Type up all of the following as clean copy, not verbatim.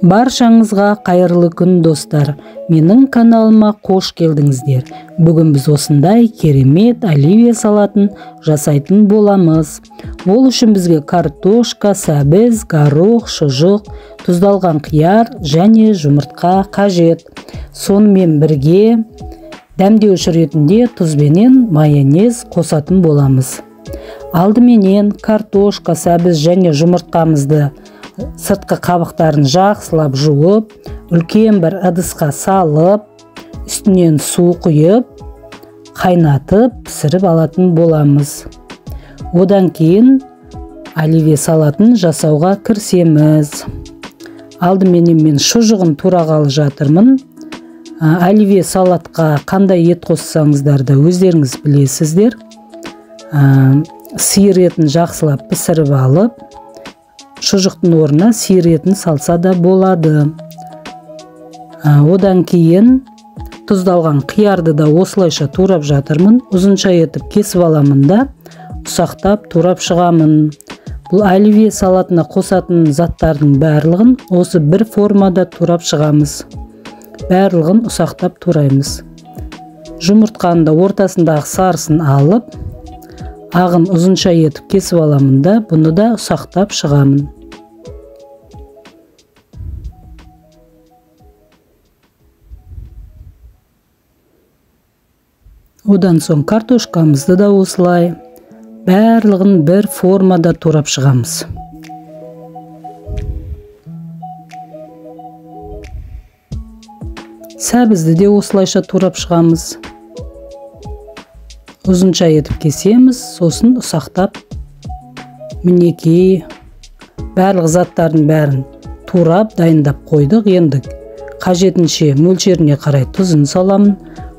Баршаңызға қайырлы күн достар. Менің каналыма қош келдіңіздер. Бүгін біз осындай керемет оливье салатын жасайтын боламыз. Ол үшін бізге картошка, сәбіз, горох, шұжық, тұздалған қияр және жұмыртқа қажет. Сонымен бірге дәмдеуіш ретінде тұз бенен майонез қосатын боламыз. Алдыменен картошка, сәбіз және жұмыртқамызды сыртқы қабықтарын жақсылап жуып, үлкен бір ыдысқа салып, үстінен су құйып, қайнатып, пісіріп алатын боламыз. Одан кейін оливье салатын жасауға кірісеміз. Алдыменен мен шұжығын турағалы жатырмын. Оливье салатқа қандай ет қоссаңыздар да өздеріңіз білесіздер. Сиыр етін жақсылап пісіріп алып, шұжықтың орнына сиыр етін салса да болады. Одан кейін тұздалған қиярды да осылайша турап жатырмын. Ұзынша етіп кесіп аламын да, ұсақтап турап шығамын. Бұл оливье салатына қосатын заттардың барлығын осы бір формада турап шығамыз. Барлығын ұсақтап тураймыз. Жұмыртқаны да ортасындағы сарысын алып, ағын ұзынша етіп кесіп аламын да, бұны да ұсақтап шығамын. Одан соң картошкамызды да осылай барлығын бір формада турап шығамыз. Сәбізді де осылайша турап шығамыз. Ұзынша етіп кесеміз, сосын ұсақтап, мінекей барлық заттардың бәрін турап, дайындап қойдық. Енді қажетінше мөлшеріне қарай тұзын саламын.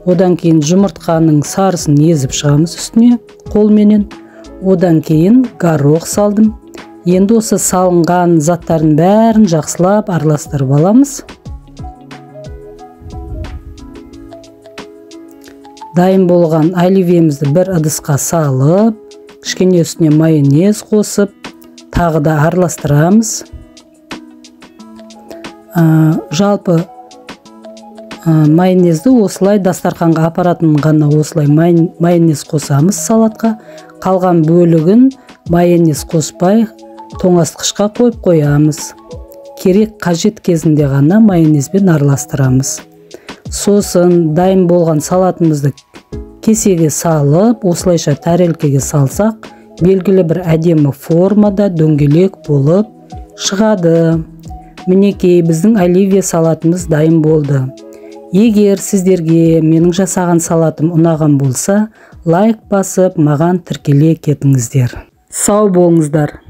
Одан кейін жұмыртқаның сарысын езіп шығамыз үстіне қолменен. Одан кейін горох салдым. Енді осы салынған заттардың бәрін жақсылап араластырып аламыз. Дайын болған оливьемізді бір ыдысқа салып, кішкене үстіне майонез қосып, тағы да араластырамыз. Жалпы майонезді осылай дастарханға апаратын ғана осылай майонез қосамыз салатқа. Қалған бөлігін майонез қоспай тоңазытқышқа қойып қоямыз. Керек қажет кезінде ғана майонезбен араластырамыз. Сосын дайын болған салатымызды кесеге салып, осылайша тәрелкеге салсақ, белгілі бір әдемі формада дөңгелек болып шығады. Мінекей біздің оливье салатымыз дайын болды. Егер сіздерге менің жасаған салатым ұнаған болса, лайк басып, маған тіркеле кетіңіздер. Сау болыңыздар.